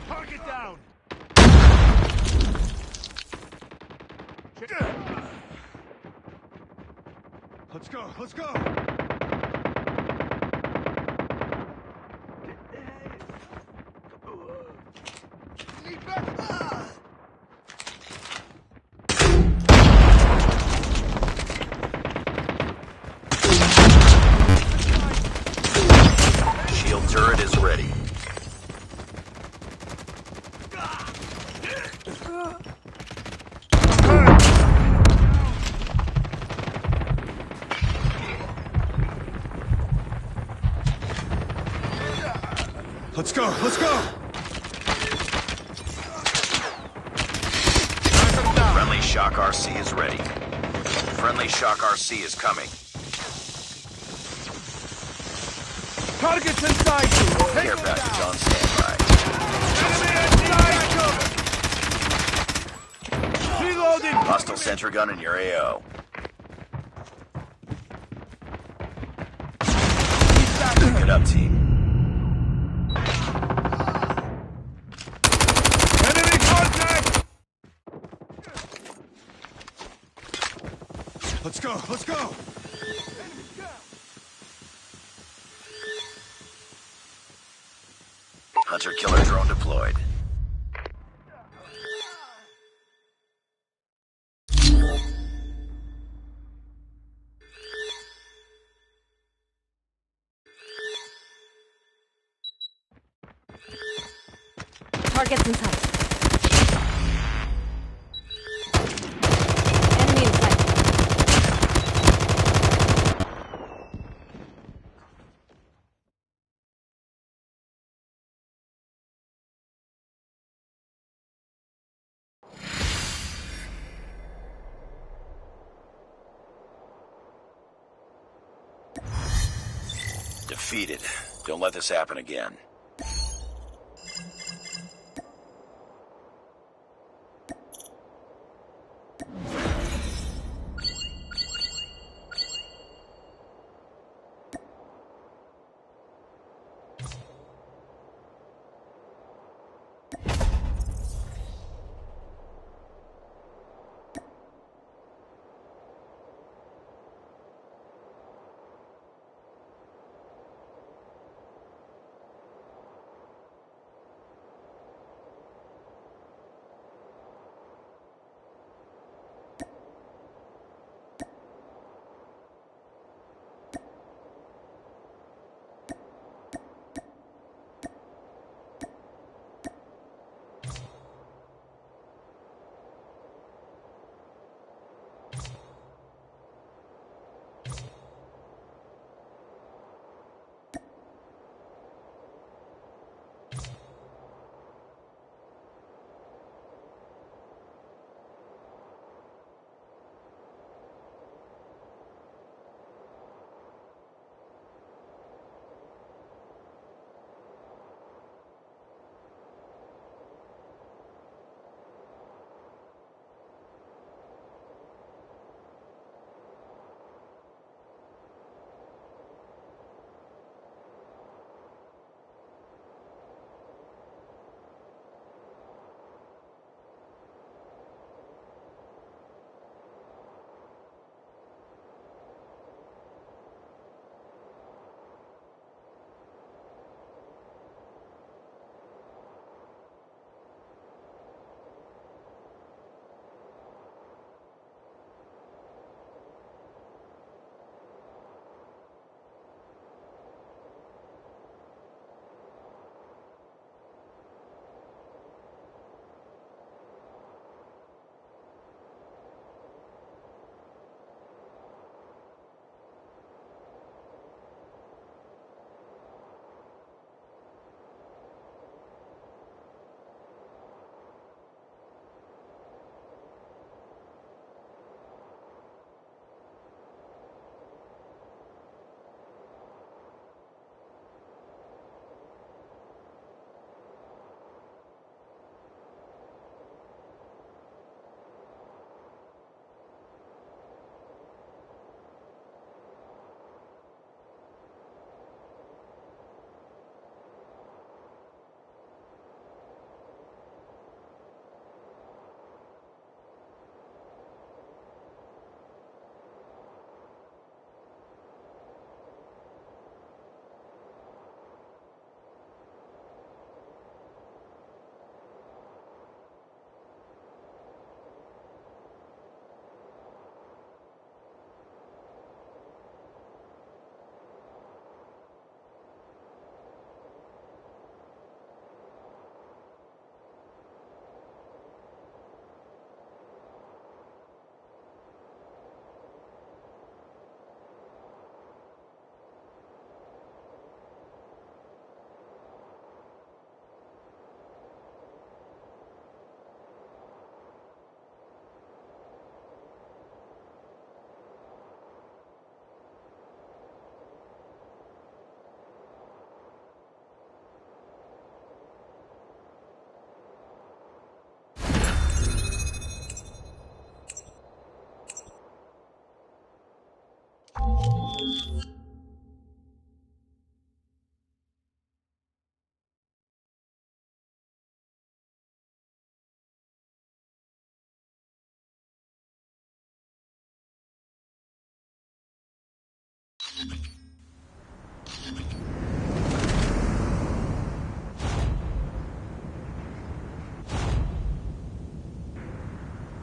Target down! Let's go, let's go! Need back! Shield turret is ready. Let's go, let's go! Friendly Shock RC is ready. Friendly Shock RC is coming. Target's inside you! Care package on standby. Reloading! Hostile sentry gun in your AO. Pick it up, team. Enemy contact! Let's go, let's go! Hunter-killer drone deployed. Target's in sight. Enemy in sight. Defeated. Don't let this happen again.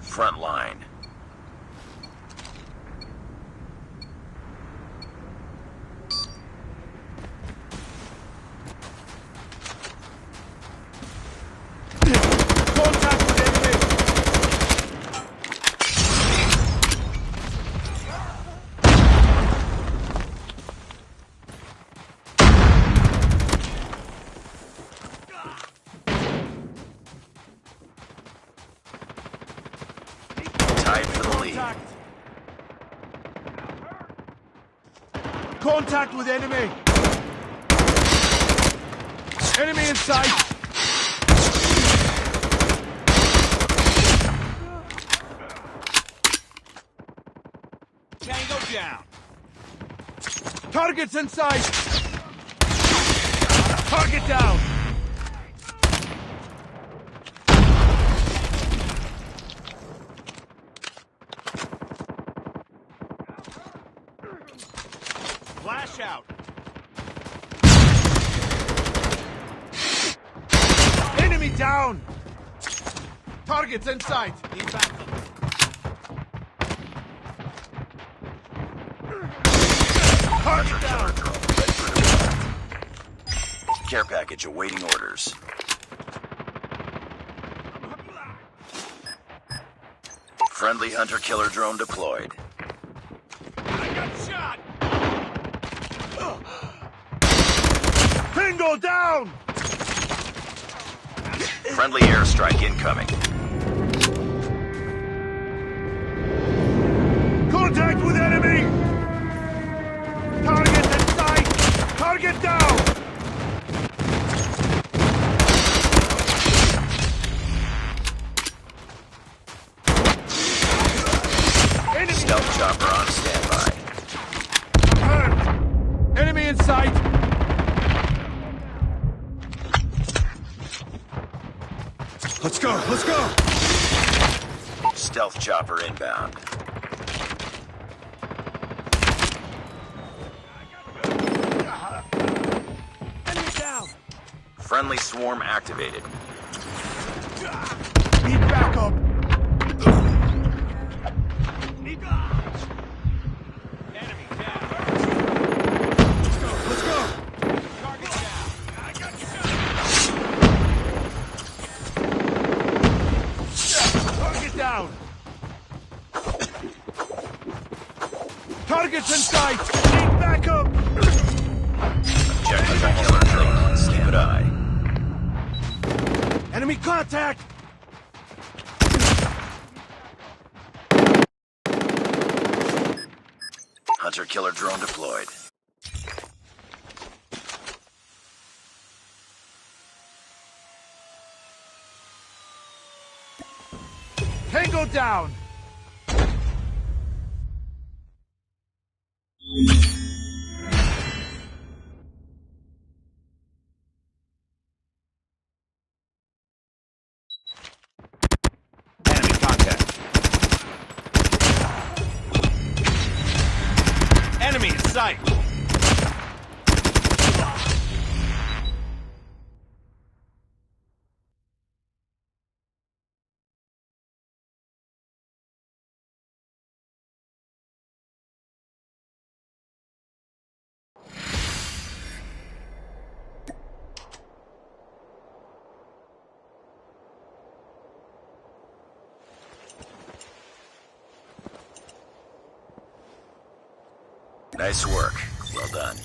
Front line. Contact with enemy! Tied for the lead. Contact with enemy! Enemy in sight! Tango down! Target's in sight! Target down! Flash out! Enemy down! Target's in sight! Need backup. Target down! Care package awaiting orders. Friendly hunter-killer drone deployed. I got shot! Tango down! Friendly airstrike incoming. Contact with enemy! Target in sight! Target down! Enemy Stealth chopper on standby. hurt! Enemy in sight! Let's go! Let's go! Stealth chopper inbound. Enemy down! Friendly swarm activated. Need backup! Need enemy down! Let's go! Target down! I got shot! Target down! Target's in sight! Need backup! Objective killer drone on standby. Enemy contact! Hunter-killer drone deployed. Tango down! Enemy contact. Enemy in sight. Nice work. Well done.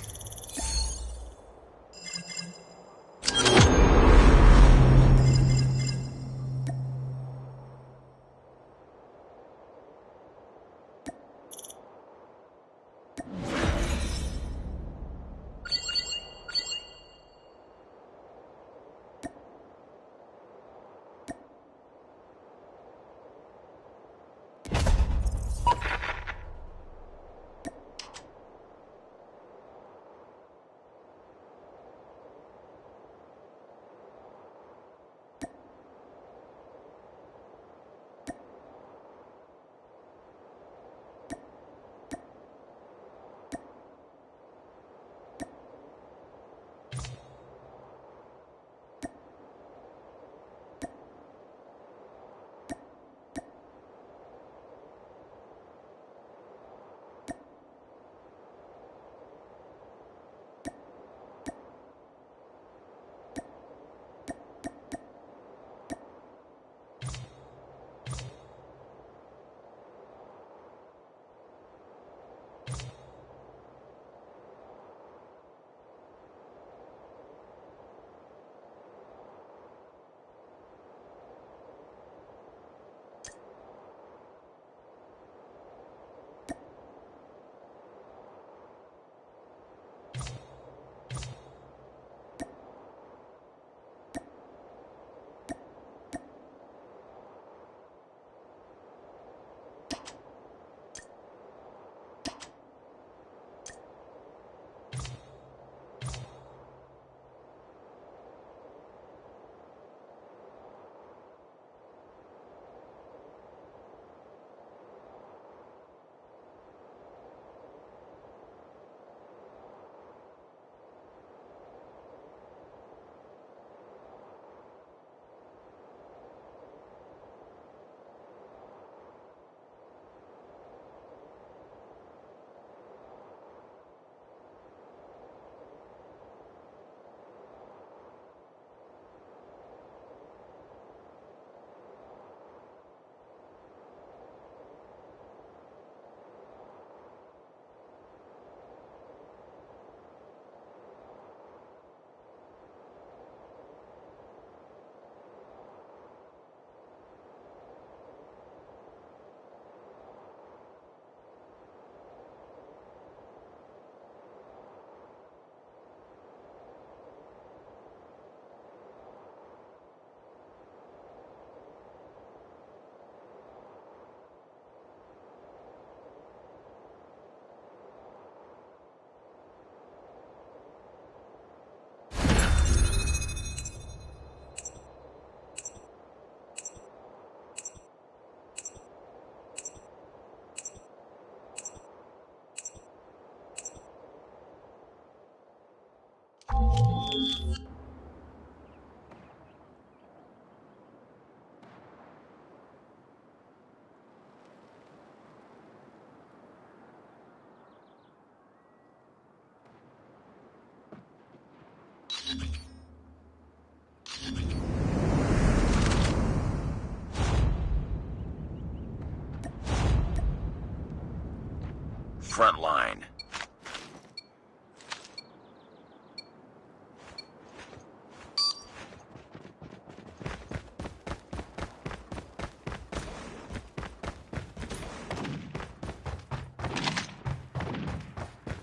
Front line.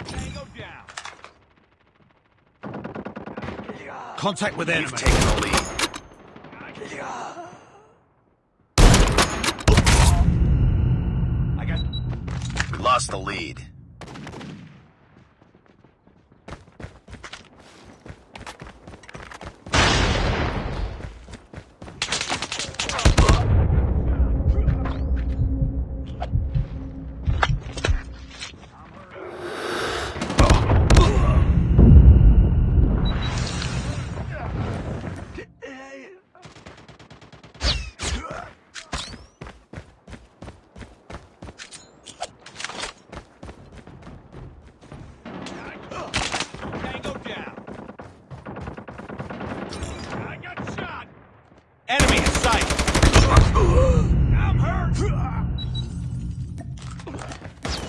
Tango down. Contact with You've enemy. taken the lead. I got. We lost the lead. Tango down. I got shot. Enemy in sight. I'm hurt.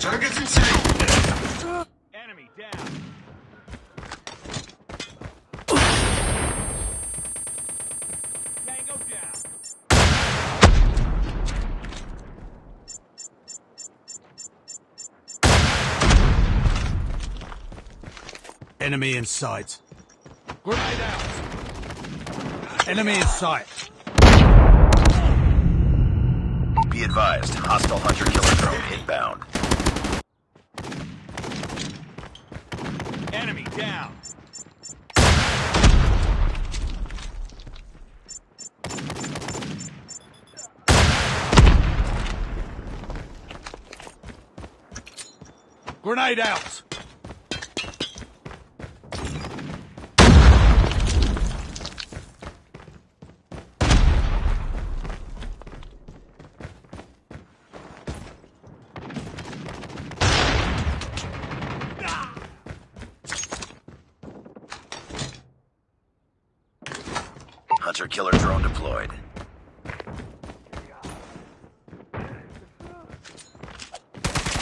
Targets in sight. Enemy down. Tango down. Enemy in sight. Grenade out. Enemy in sight. Be advised, hostile hunter-killer drone inbound. Enemy down. Grenade out. Hunter-killer drone deployed.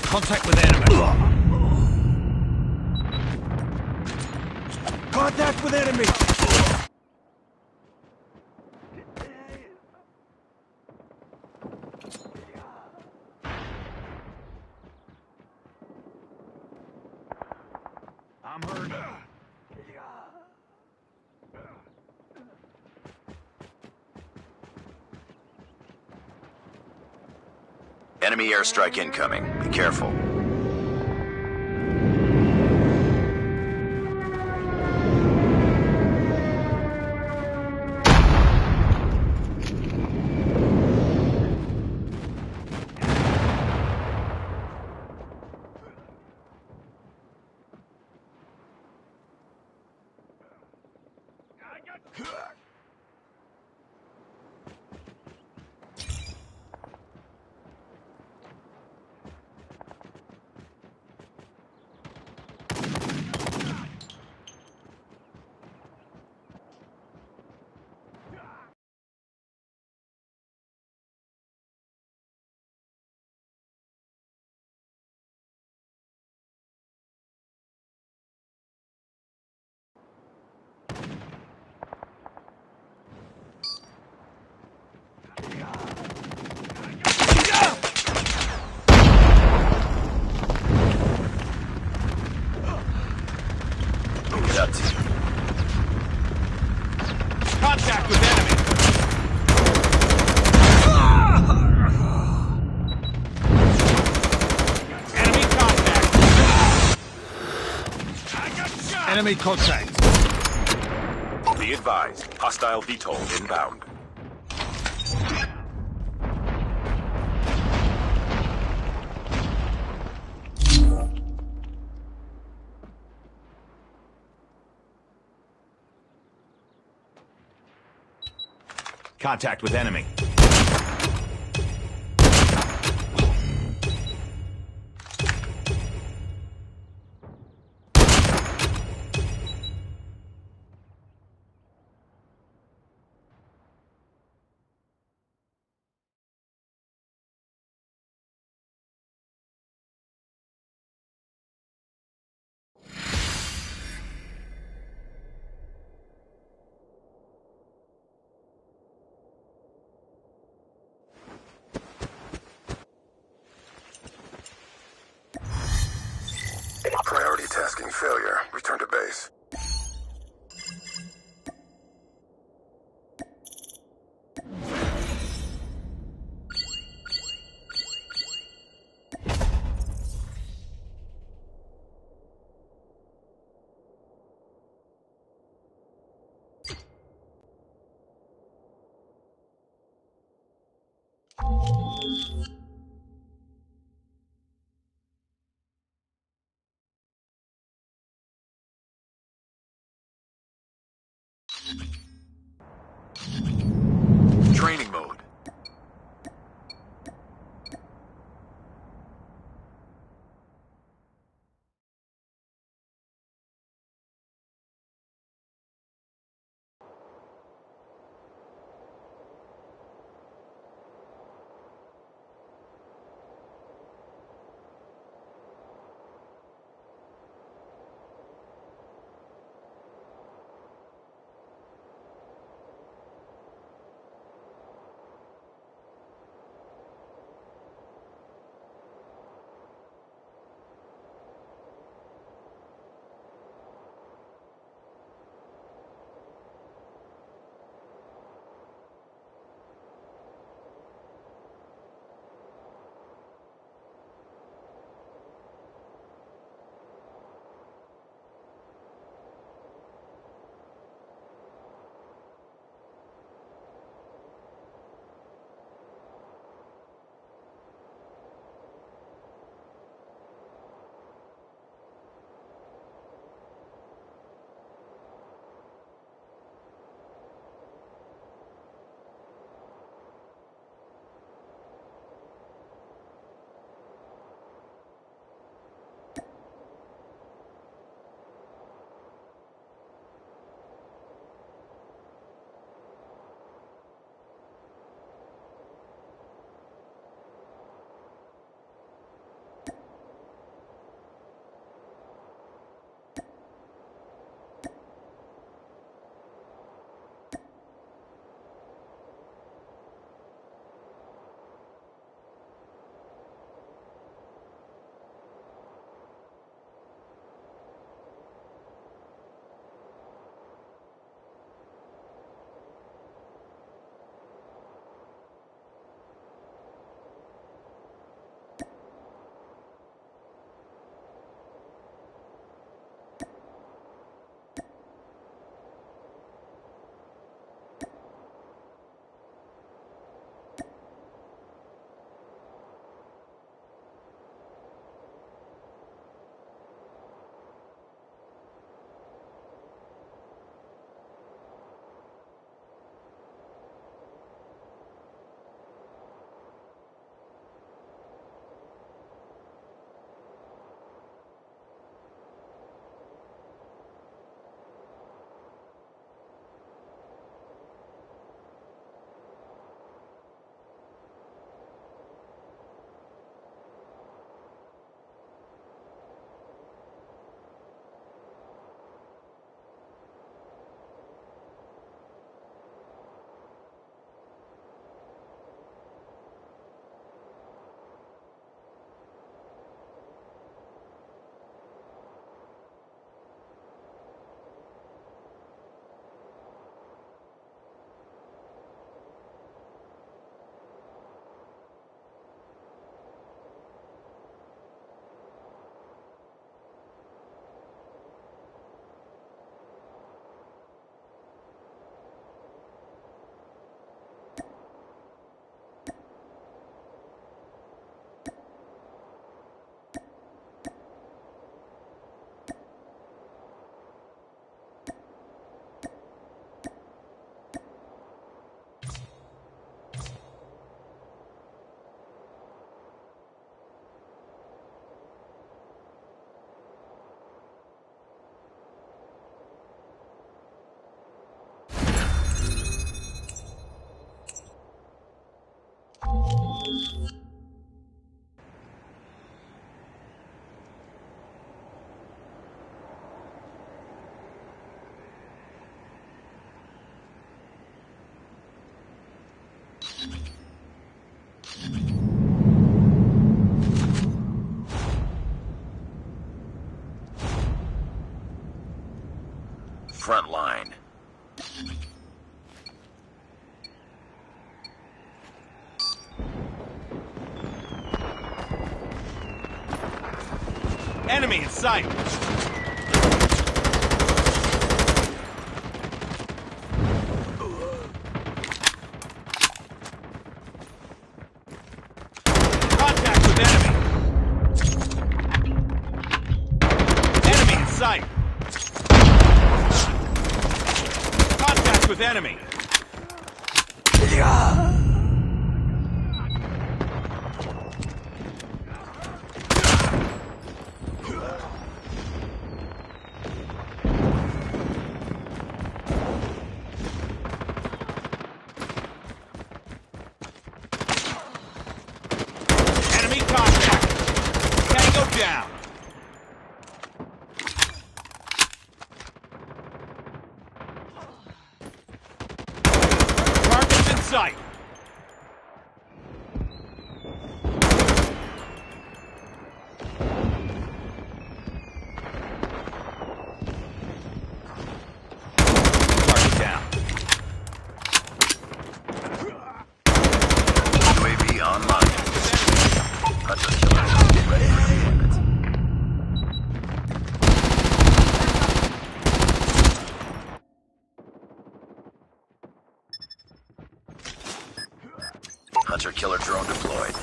Contact with enemy. Contact with enemy! I'm hurt. Enemy airstrike incoming. Be careful. Get up, team. Contact with enemy! Enemy contact! I got shot! Enemy contact! Be advised. Hostile VTOL inbound. Contact with enemy. Priority tasking failure. Return to base. Front line. Enemy in sight. Contact with enemy. Enemy in sight. Contact with enemy. Enemy contact. Tango down. Targets in sight. Target down. UAV online. Hunter killer. Get ready for deployment. Hunter killer drone deployed.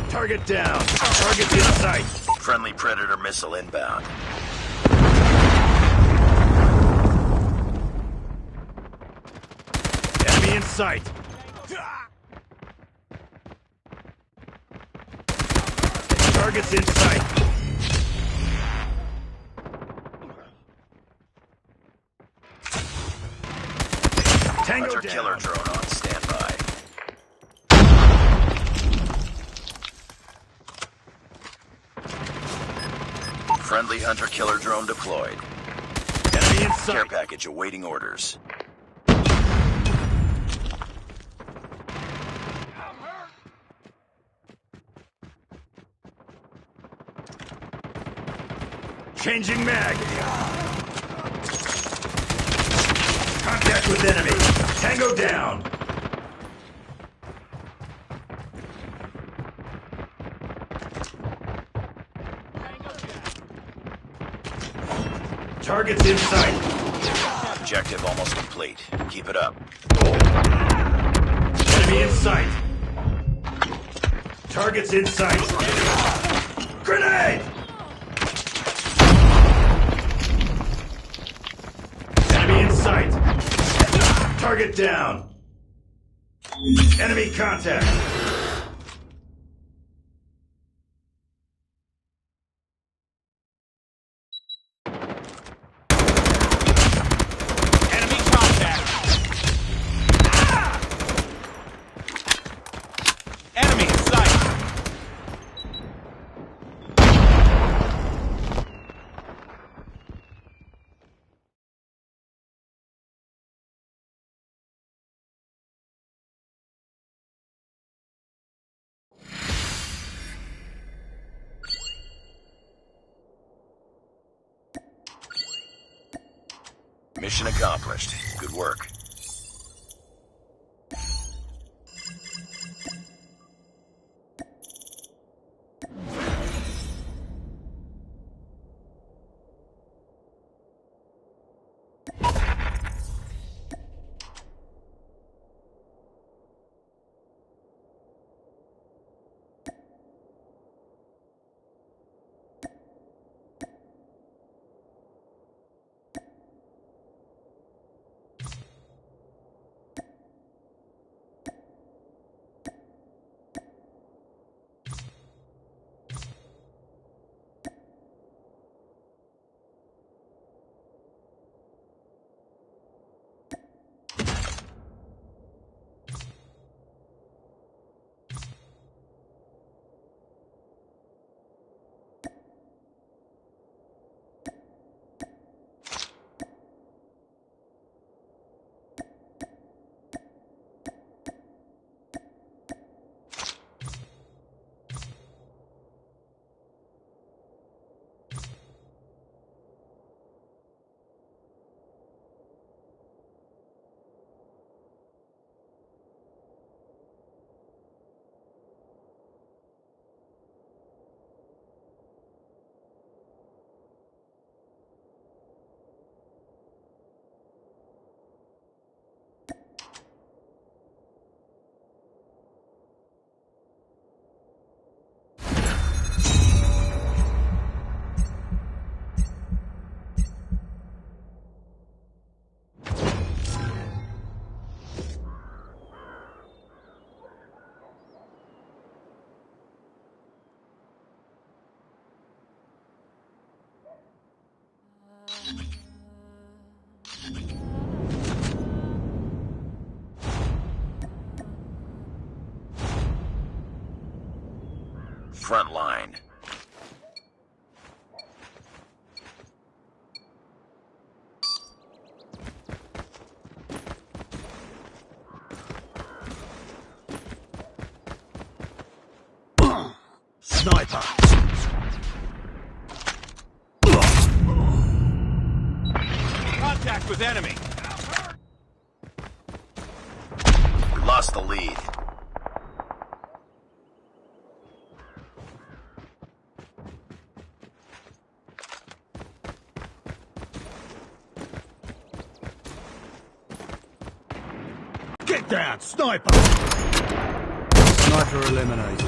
Target down. Target in sight. Friendly Predator missile inbound. Enemy in sight. Targets in sight. Tango Hunter down. killer drone on standby. Friendly hunter killer drone deployed. Enemy in Care sight. package awaiting orders. Changing mag. Contact with enemy. Tango down. Targets in sight. Objective almost complete. Keep it up. Enemy in sight. Targets in sight. Grenade! Enemy in sight. Target down. Enemy contact. Enemy contact. Enemy in sight. Mission accomplished. Good work. front line. Sniper. Contact with enemy. We lost the lead. Get down, sniper. Sniper eliminated.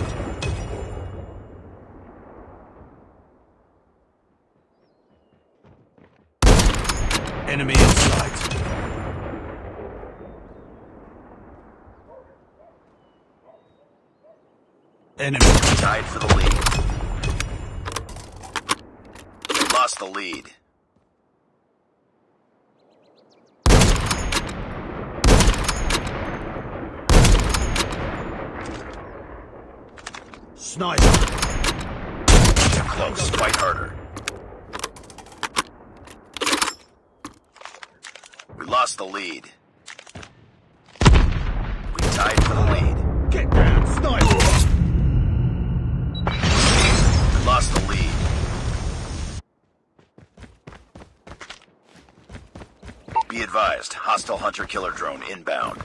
Enemy in sight. Enemy. Tied for the lead. Lost the lead. Sniper. Too close. Fight harder. We lost the lead. We tied for the lead. Get down, sniper. We lost the lead. Be advised, hostile hunter-killer drone inbound.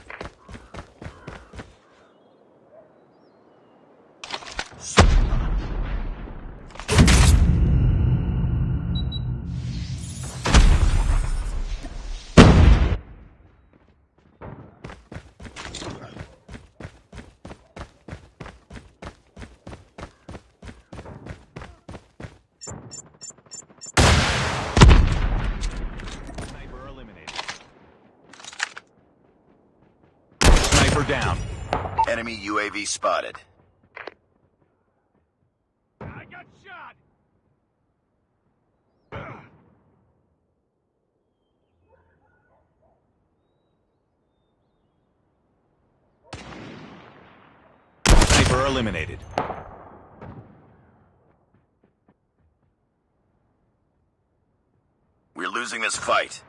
Sniper eliminated. Sniper down. Enemy UAV spotted. I got shot. Sniper eliminated. We're losing this fight.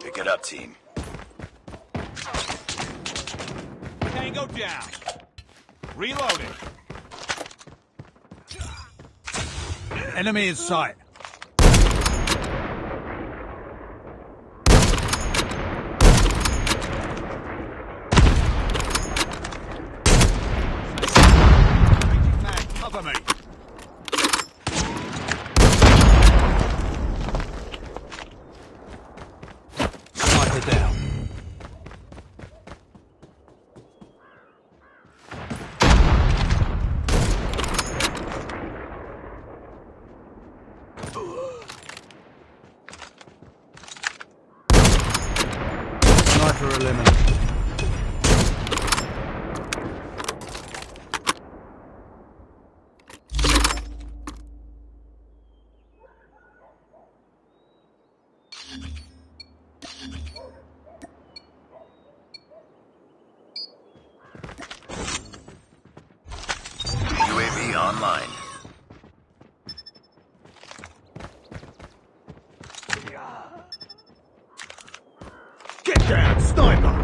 Pick it up, team. Tango down. Reloading. Enemy in sight. Cover me. Sniper down. Sniper eliminated. UAV online. Get down, sniper.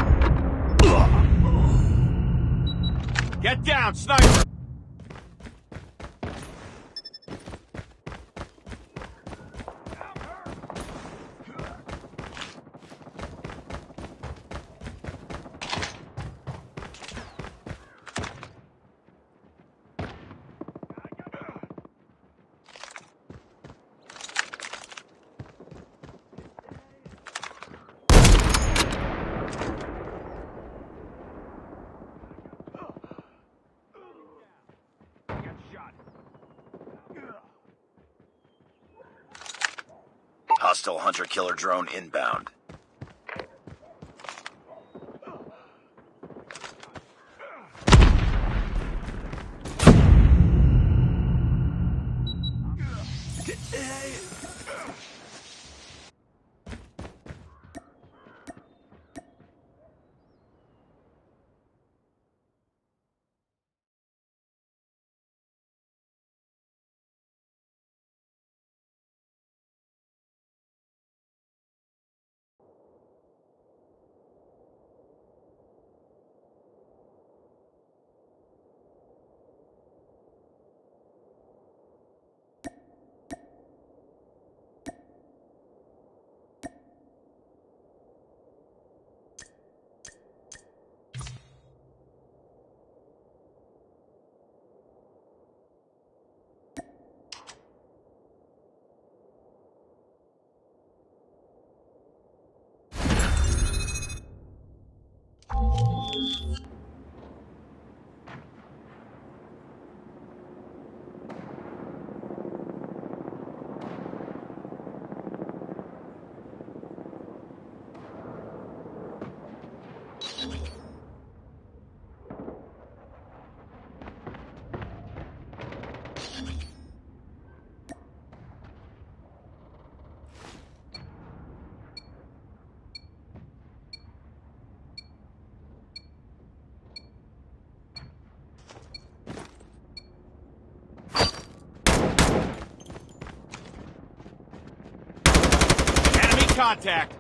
Get down, sniper. Hostile hunter-killer drone inbound. Enemy contact.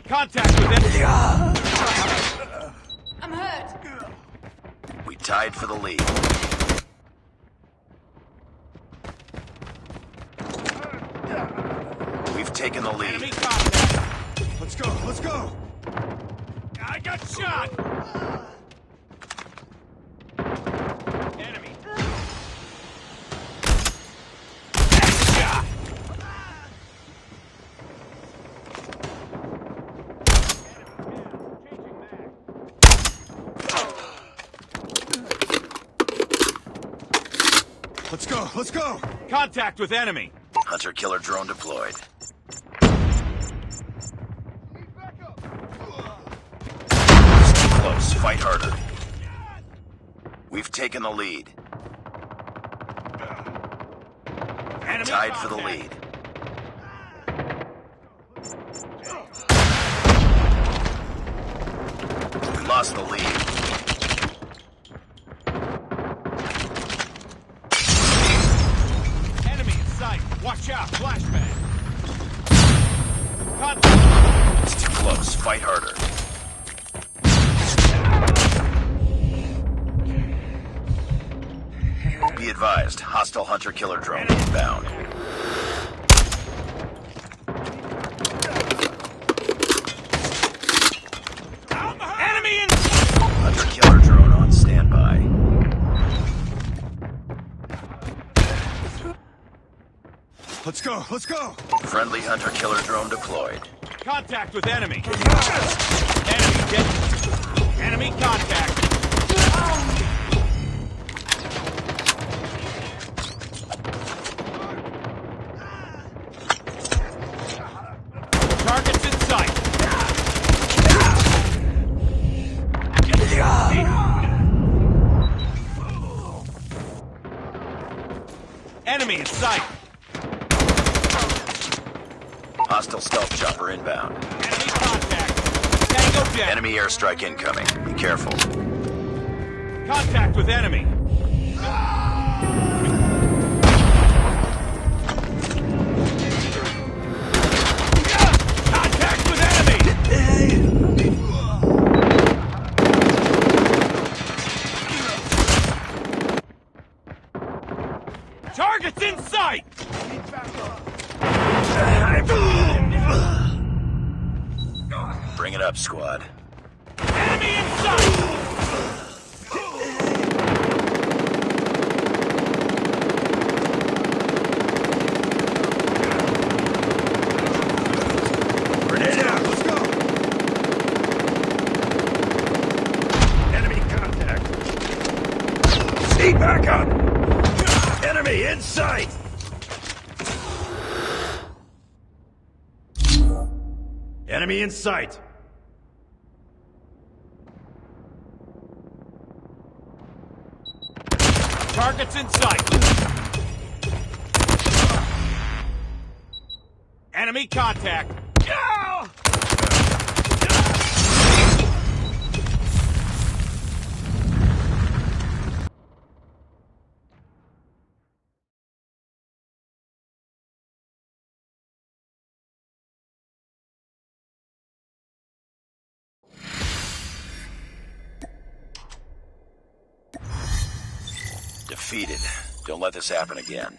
Contact with enemy. I'm hurt. We tied for the lead. We've taken the Enemy lead. contact. Let's go, let's go! I got shot. Enemy. Headshot. Let's go, let's go! Contact with enemy. Hunter-killer drone deployed. Stay close. Fight harder. We've taken the lead. Enemy Tied for the contact. lead. We lost the lead. Enemy in sight. Watch out. Flashbang. Contact. It's too close. Fight harder. Be advised. Hostile hunter-killer drone inbound. Enemy in. Hunter-killer drone on standby. Let's go, let's go! Friendly hunter-killer drone deployed. Contact with enemy. Enemy dead. Enemy contact. Targets in sight. Enemy in sight. Hostile stealth chopper inbound. Enemy contact. Tango down. Enemy airstrike incoming. Be careful. Contact with enemy. Contact with enemy. Targets in sight. Bring it up, squad. Enemy in sight. Grenade out, let's go! Enemy contact. Sneak back up. Enemy in sight. Enemy in sight. Targets in sight. Enemy contact. Defeated. Don't let this happen again.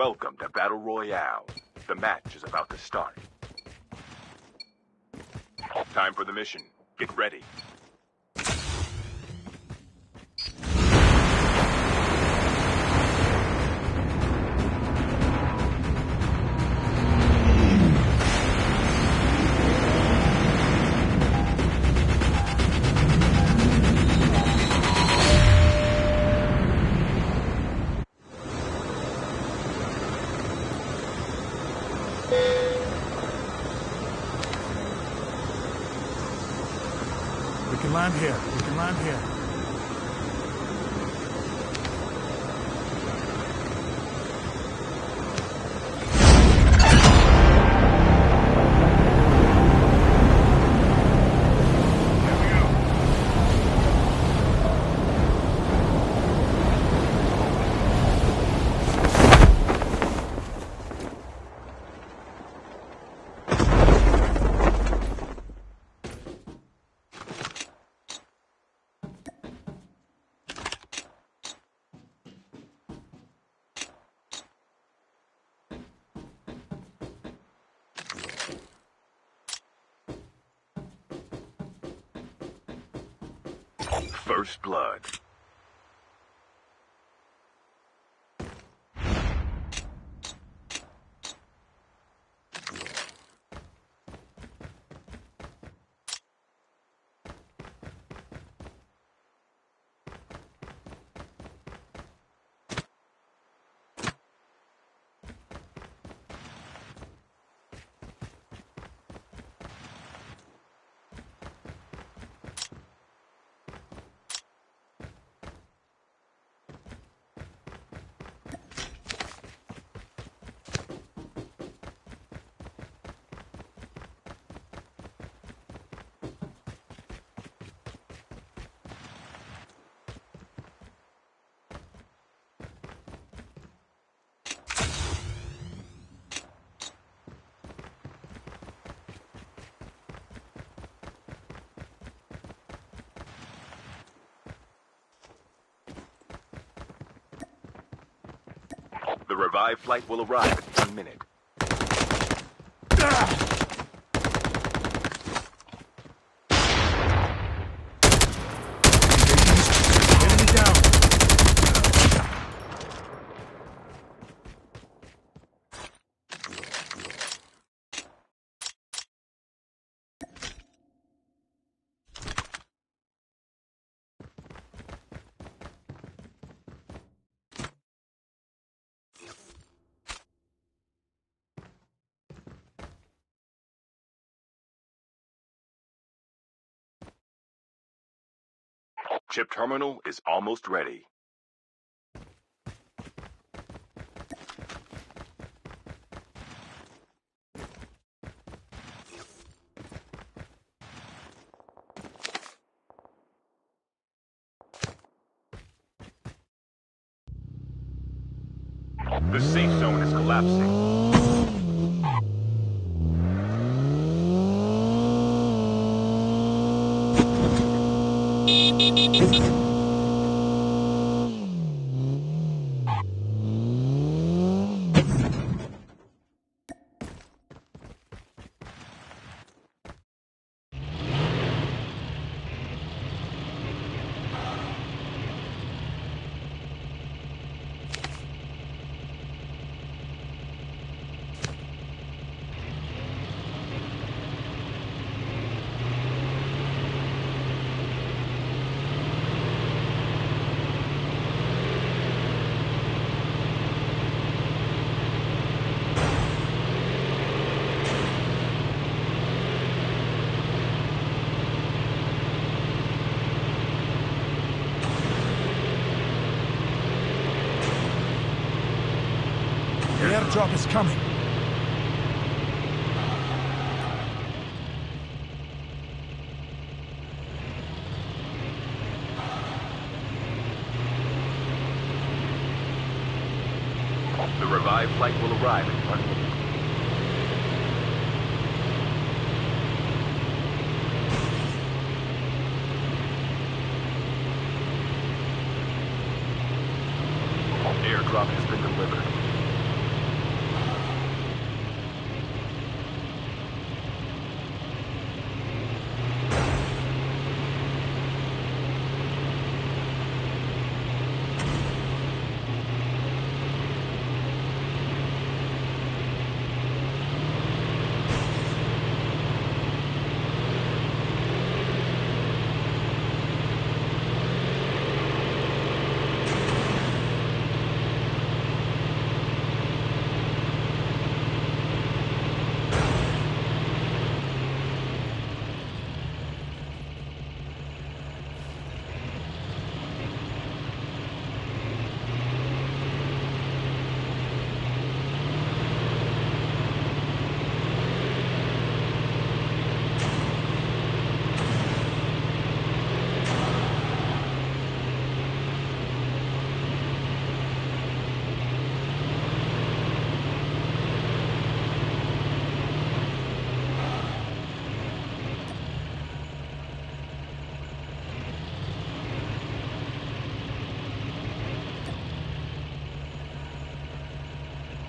Welcome to Battle Royale. The match is about to start. Time for the mission. Get ready. We can land here. We can land here. First blood. The revived flight will arrive in 1 minute. Enemy down. Chip terminal is almost ready. The safe zone is collapsing. The airdrop is coming. The revived flight will arrive in 1 minute. Airdrop has been delivered.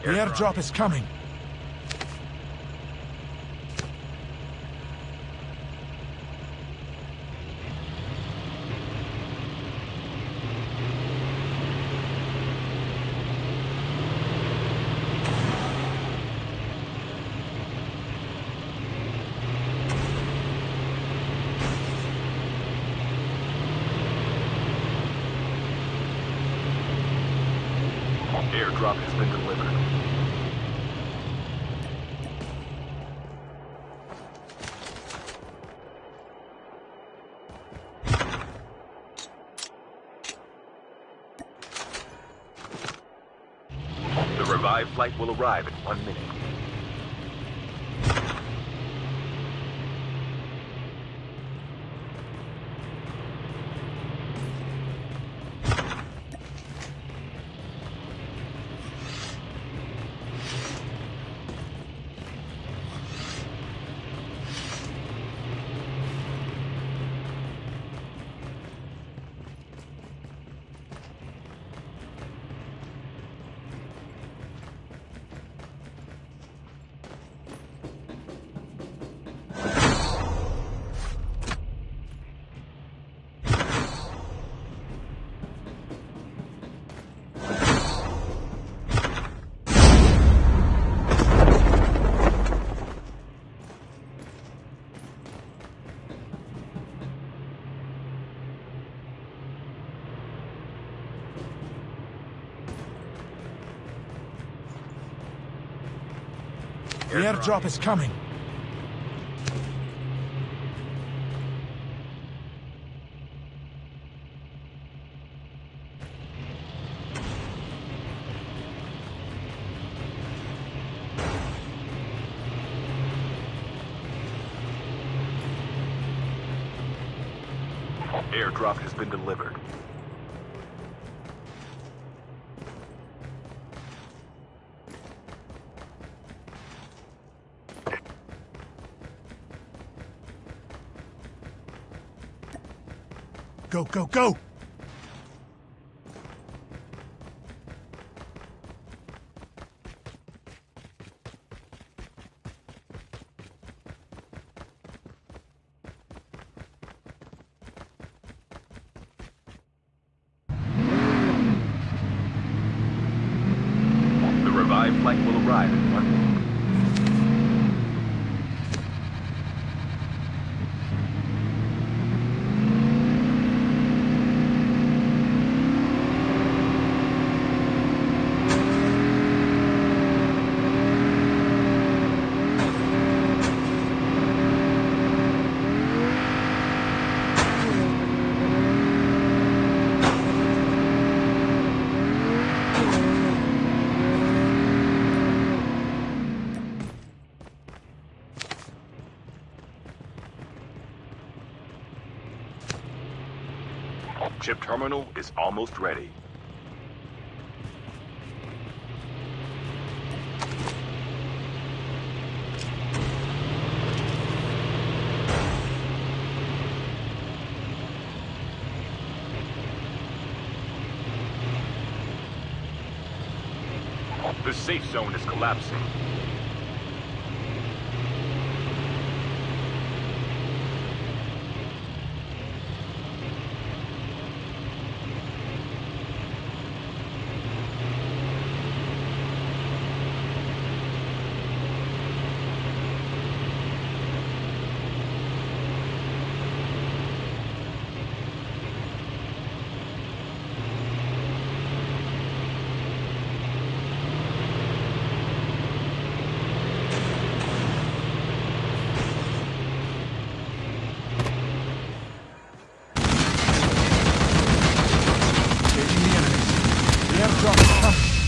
The airdrop is coming. Airdrop has been delivered. The revived flight will arrive in 1 minute. The airdrop is coming. Airdrop has been delivered. Go, go, go! The revived flight will arrive in 1 minute. Chip terminal is almost ready. The safe zone is collapsing.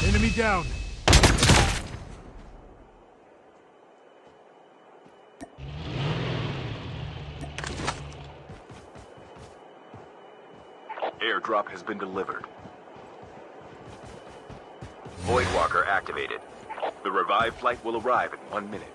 Enemy down. Airdrop has been delivered. Voidwalker activated. The revived flight will arrive in 1 minute.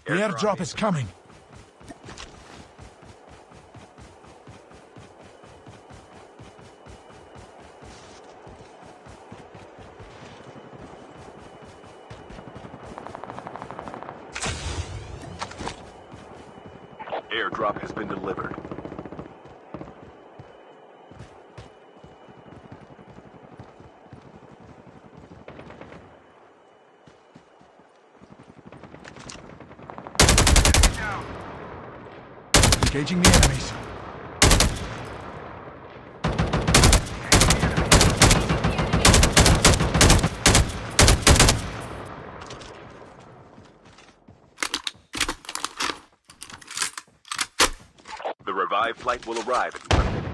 The airdrop is coming. Airdrop has been delivered. Engaging the enemies. The revived flight will arrive in 1 minute.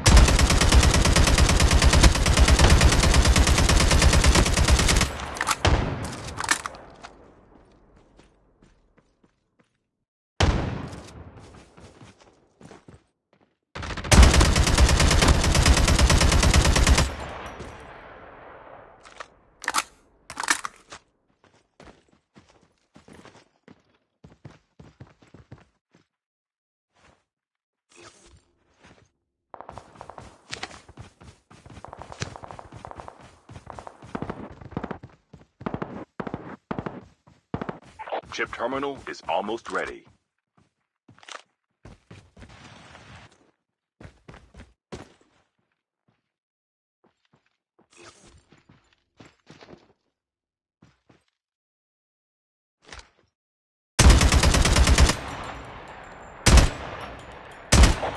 Chip terminal is almost ready.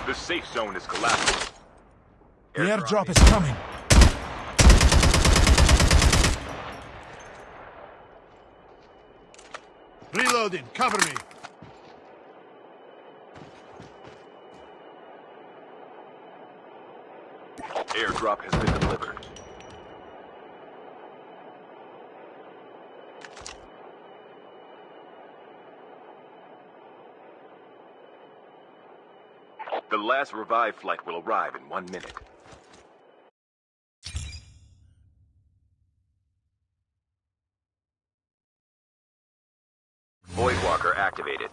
The safe zone is collapsing. The airdrop is coming. Reloading. Cover me. Airdrop has been delivered. The last revived flight will arrive in 1 minute. Voidwalker activated.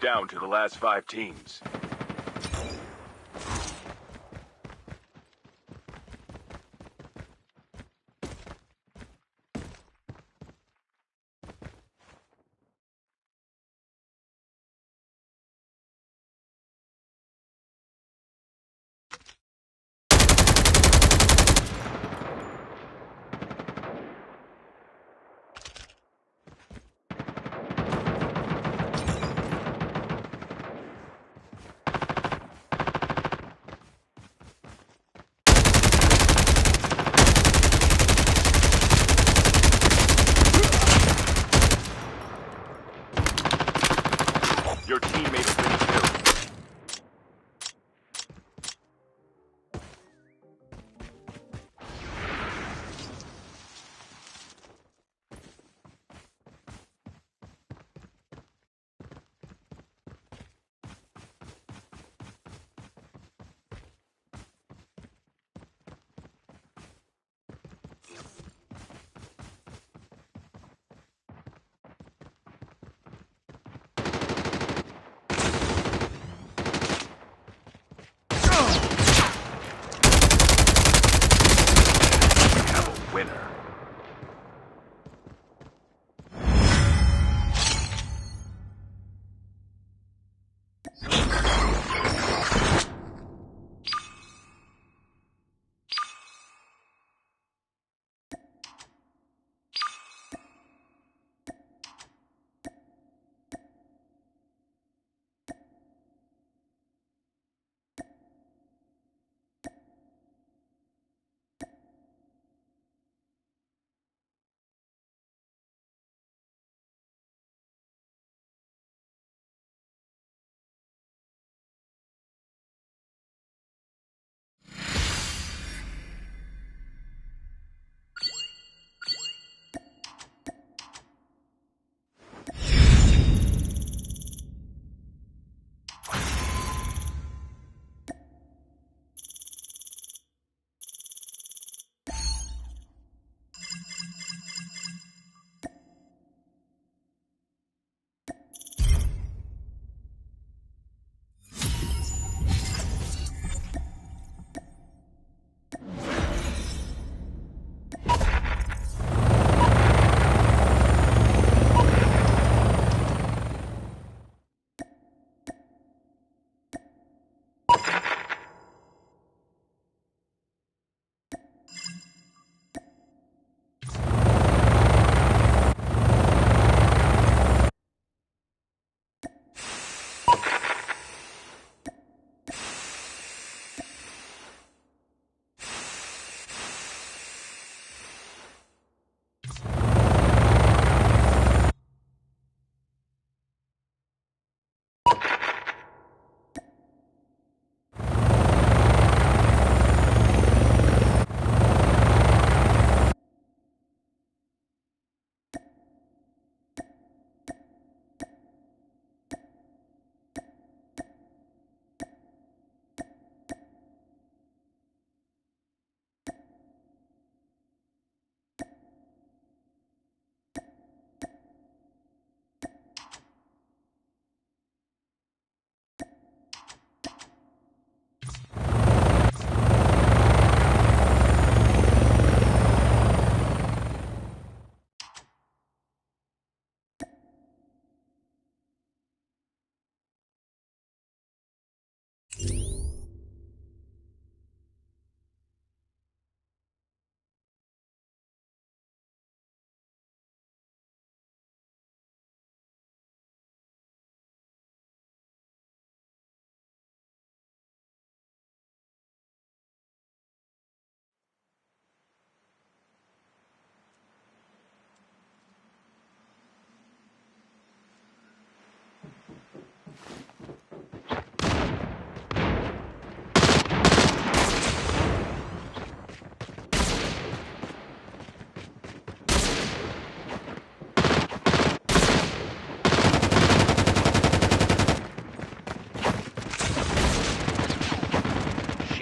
Down to the last 5 teams.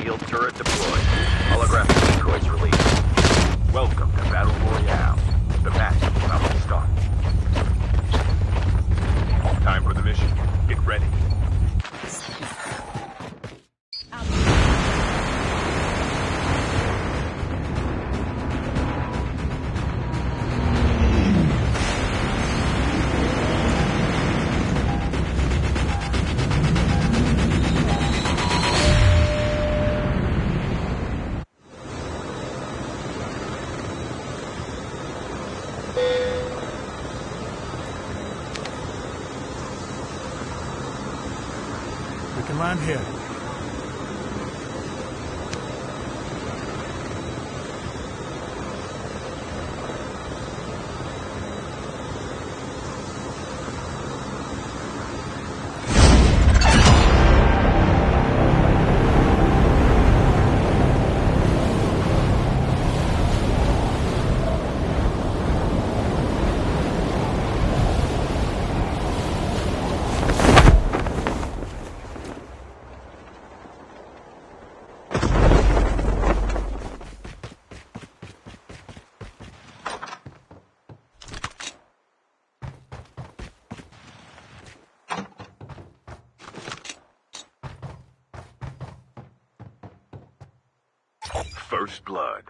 Shield turret deployed. Holographic decoys released. Welcome to Battle Royale. The match is about to start. Time for the mission. Get ready. We can land here. First blood.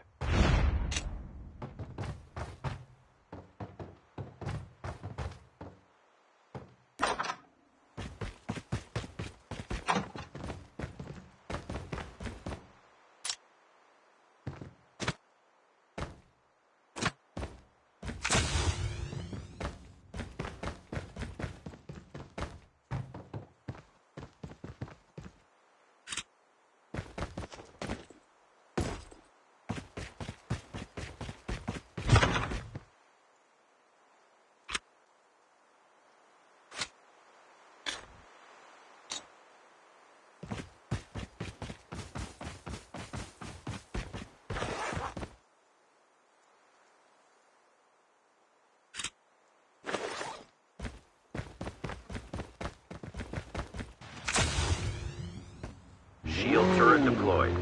Shield turret deployed.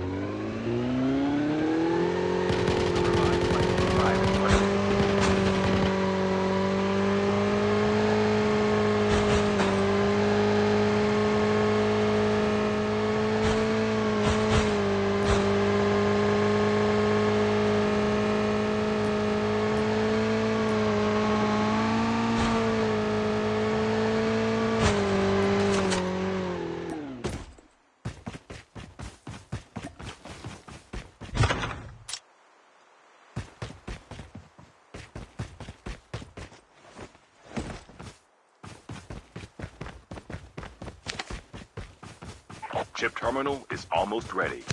Chip terminal is almost ready.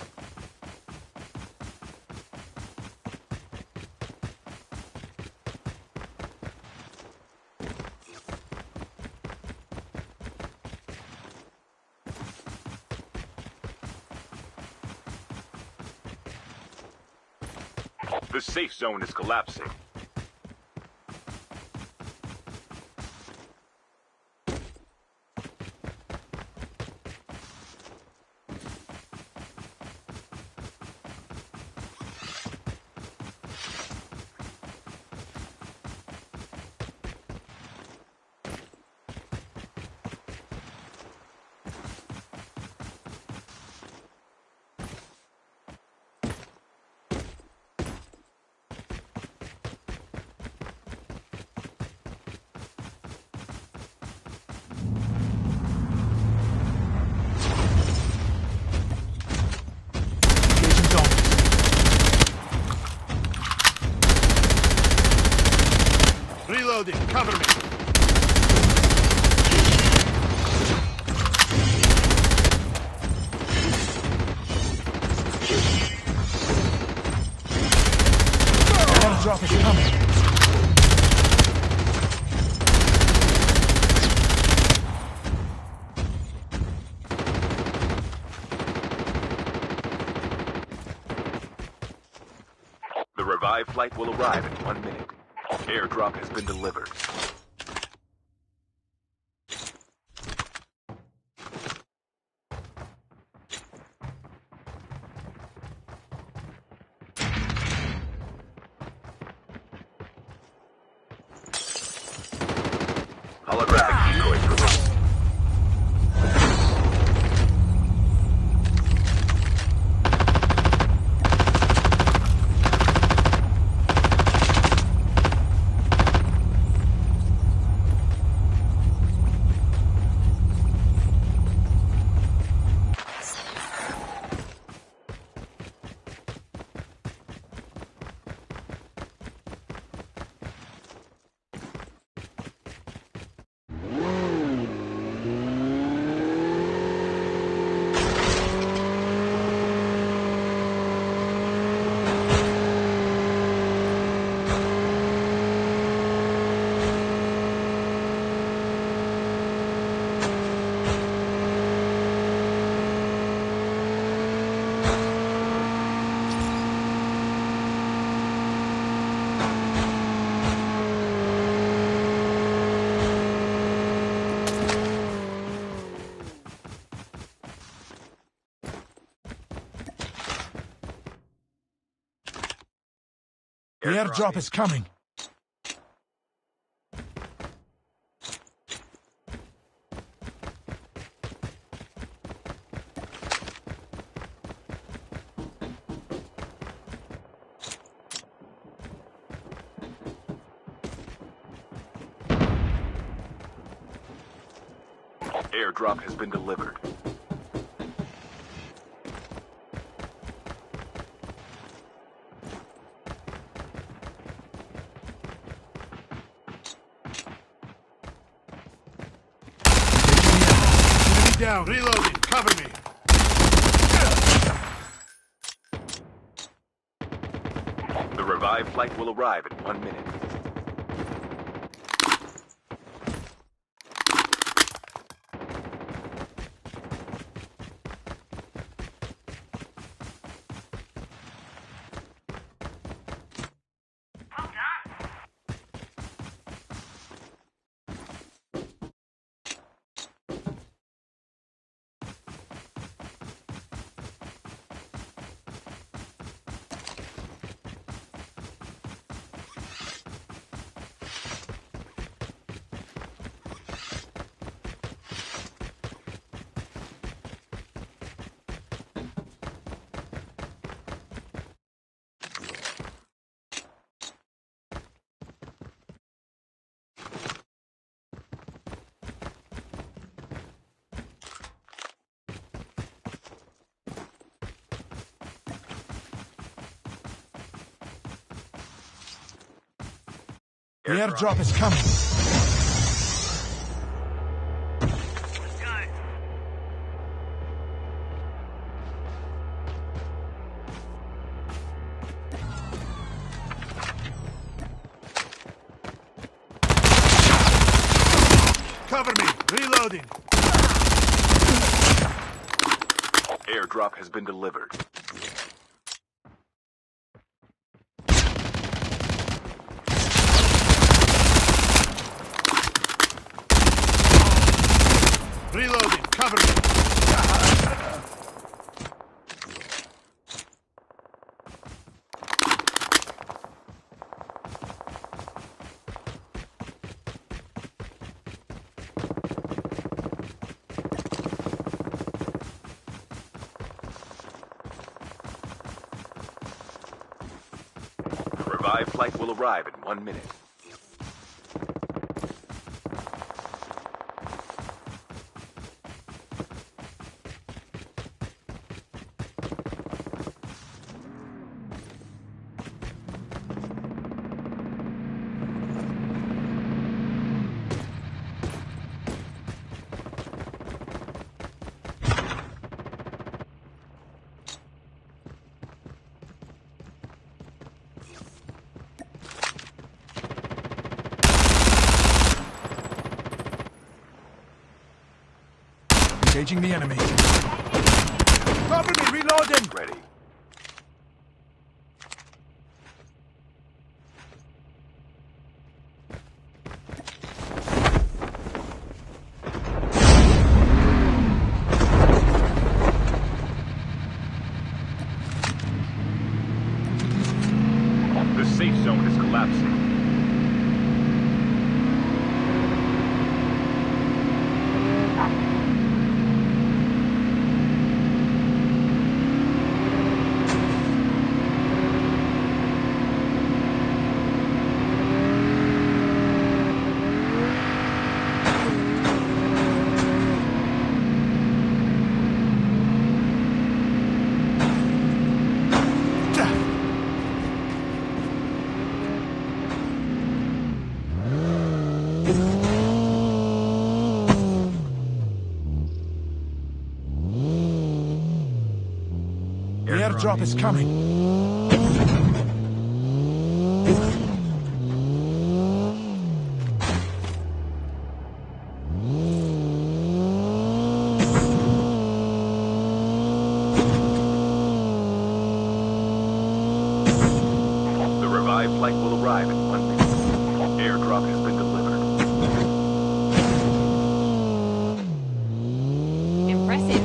The safe zone is collapsing. Reloading. Cover me. Drop is coming. The revived flight will arrive in 1 minute. Airdrop has been delivered. The airdrop is coming. Airdrop has been delivered. Enemy down. Reloading. Cover me. The revived flight will arrive in 1 minute. The airdrop is coming. Cover me. Reloading. Airdrop has been delivered. Reloading. Cover me. The revived flight will arrive in 1 minute. Engaging the enemy. Cover me. Reloading. Ready. The safe zone is collapsing. The airdrop is coming. The revived flight will arrive in 1 minute. Airdrop has been delivered. Impressive.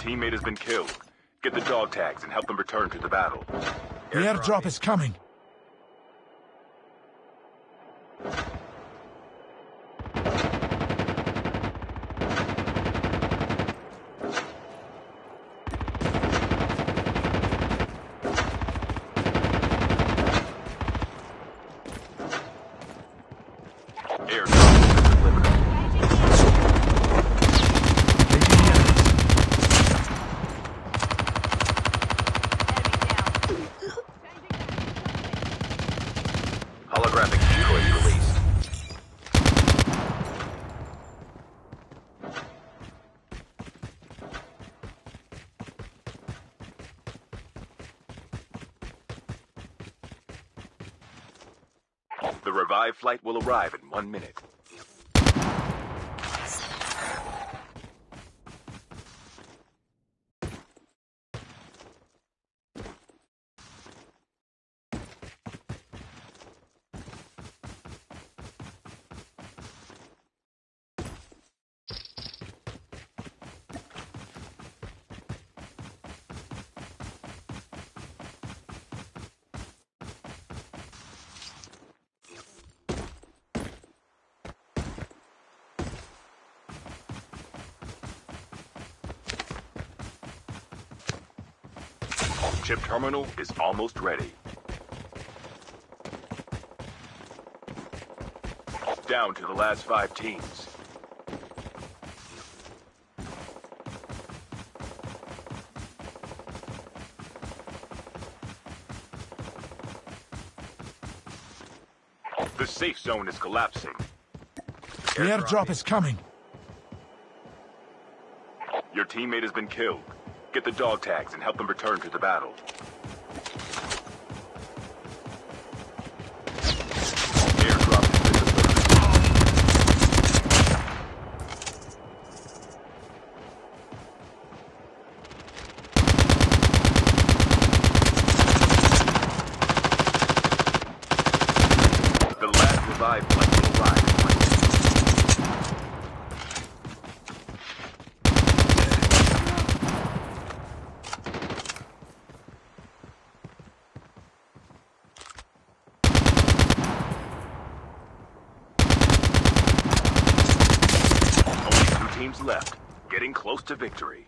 teammate has been killed. Get the dog tags and help them return to the battle. The airdrop is coming. Airdrop has been delivered. Holographic decoys released. The revived flight will arrive in 1 minute. Chip terminal is almost ready. Down to the last 5 teams. The safe zone is collapsing. The airdrop is coming. Your teammate has been killed. Get the dog tags and help them return to the battle. Airdrop has been delivered. The last revived flight will arrive in 1 minute. Teams left, getting close to victory.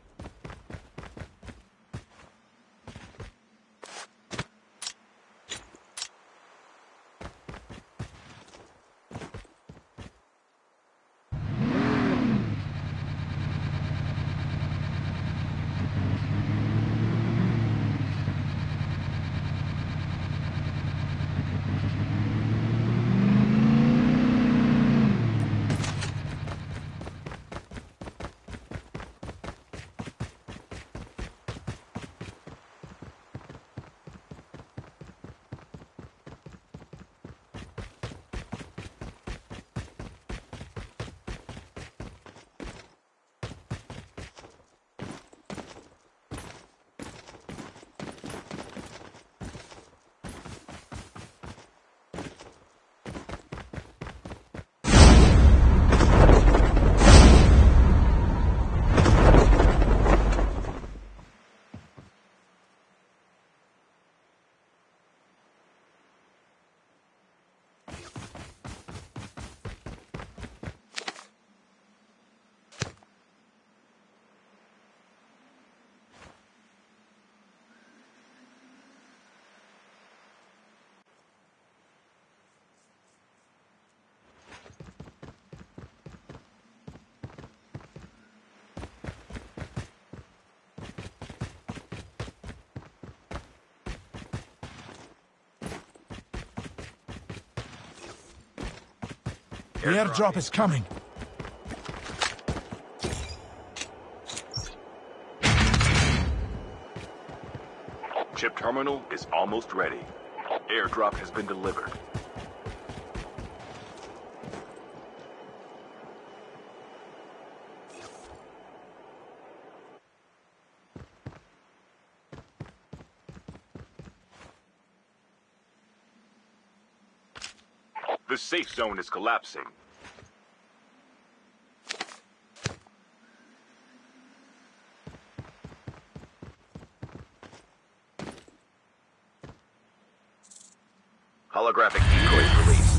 The airdrop is coming. Chip terminal is almost ready. Airdrop has been delivered. The safe zone is collapsing. Holographic decoys released.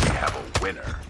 We have a winner.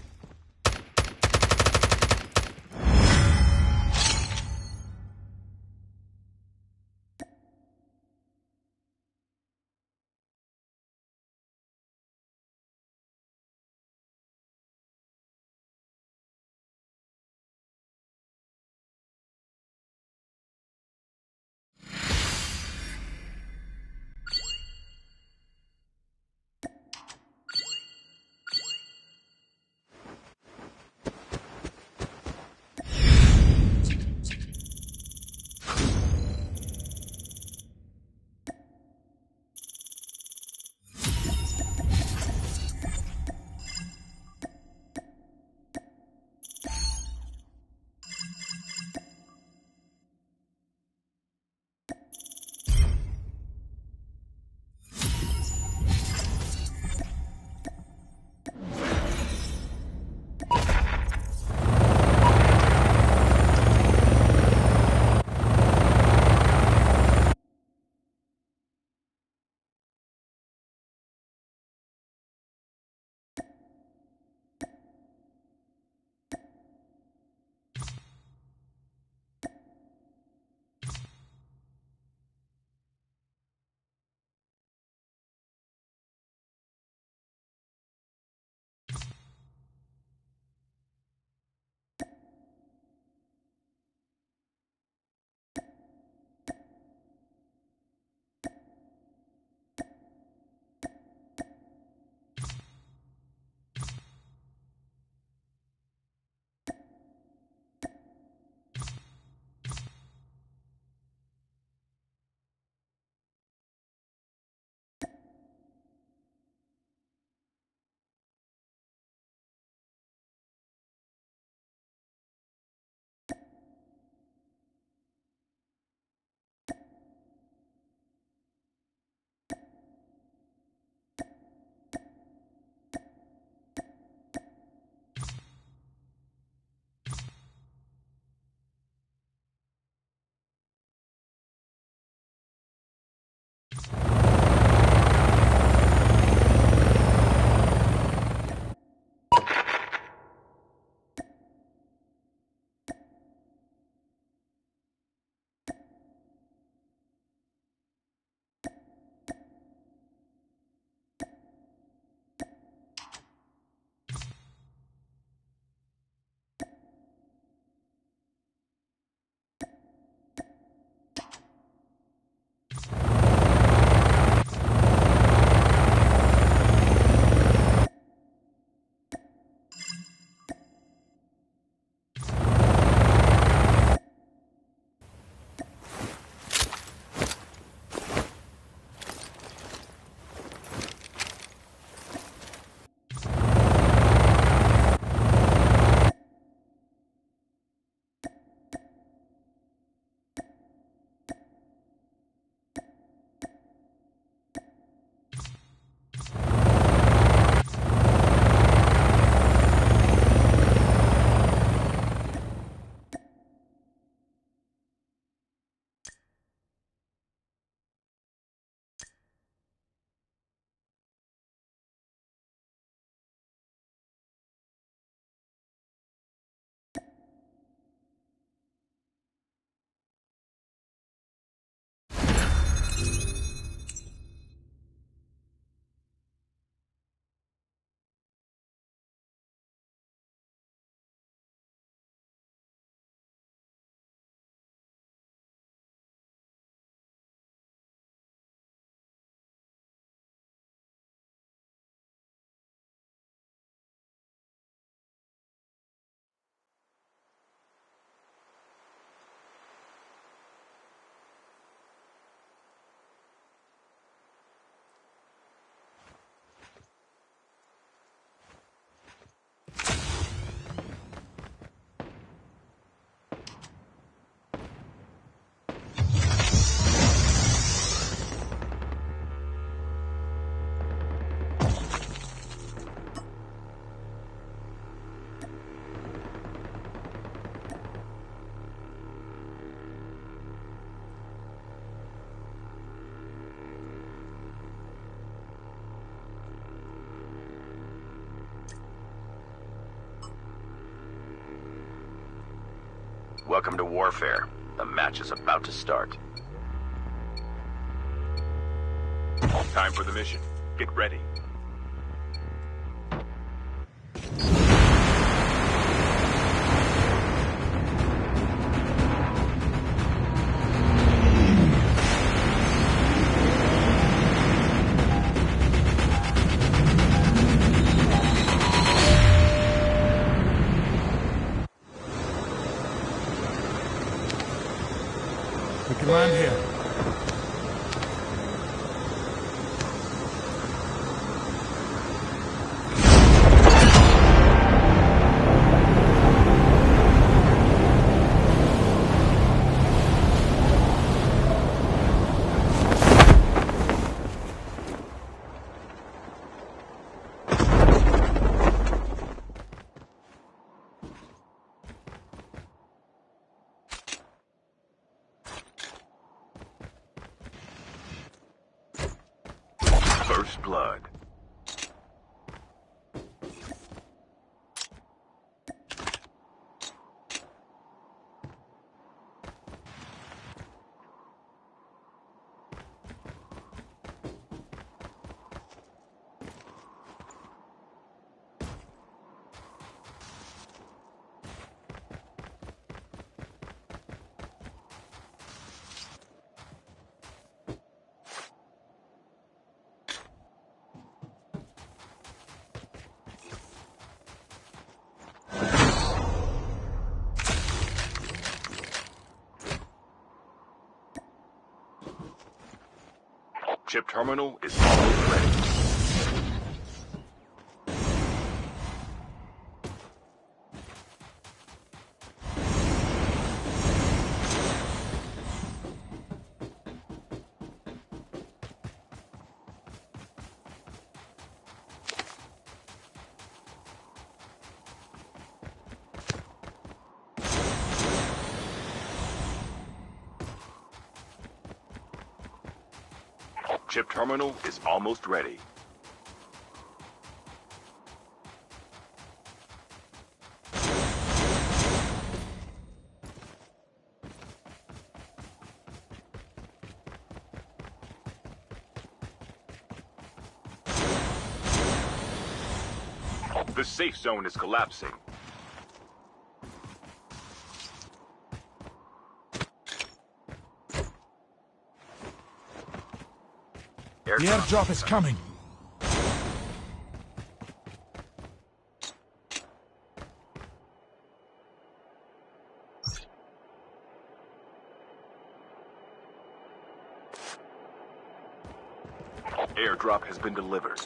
Welcome to warfare. The match is about to start. Time for the mission. Get ready. We can land here. First blood. Chip terminal is almost ready. Chip terminal is almost ready. The safe zone is collapsing. The airdrop is coming. Airdrop has been delivered.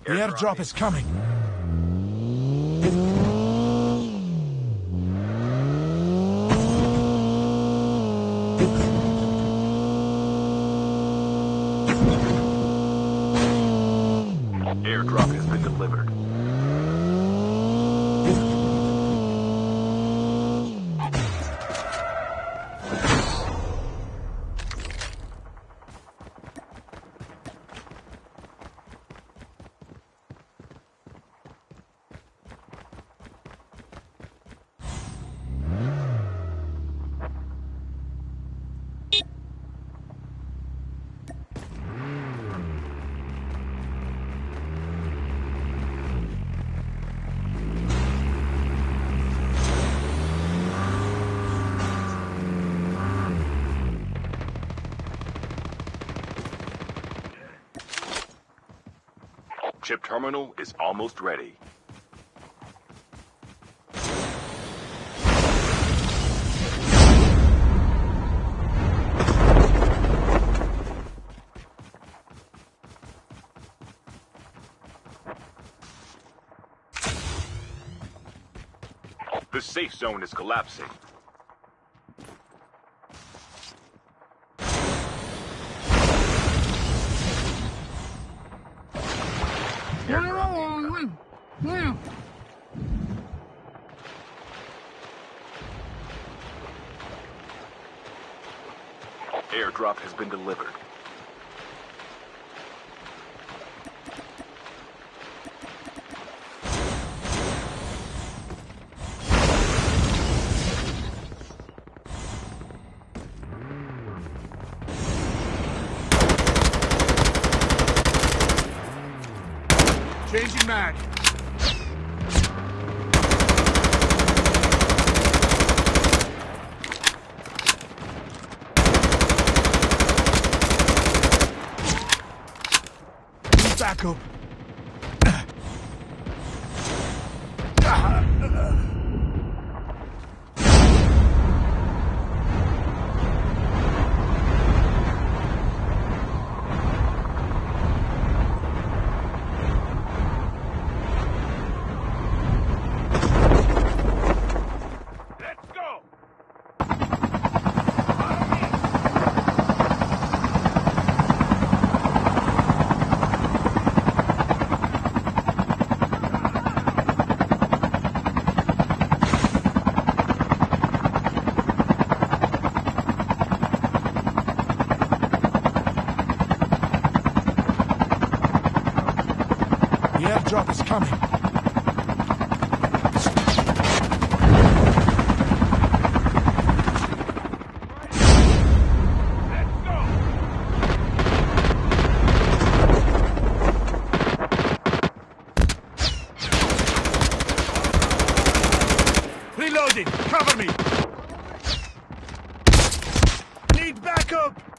The airdrop is coming. Airdrop has been delivered. chip terminal is almost ready. The safe zone is collapsing. Airdrop has been delivered. Changing mag. Need backup. Let's go! The airdrop is coming. Let's go! Reloading. Cover me. Need backup.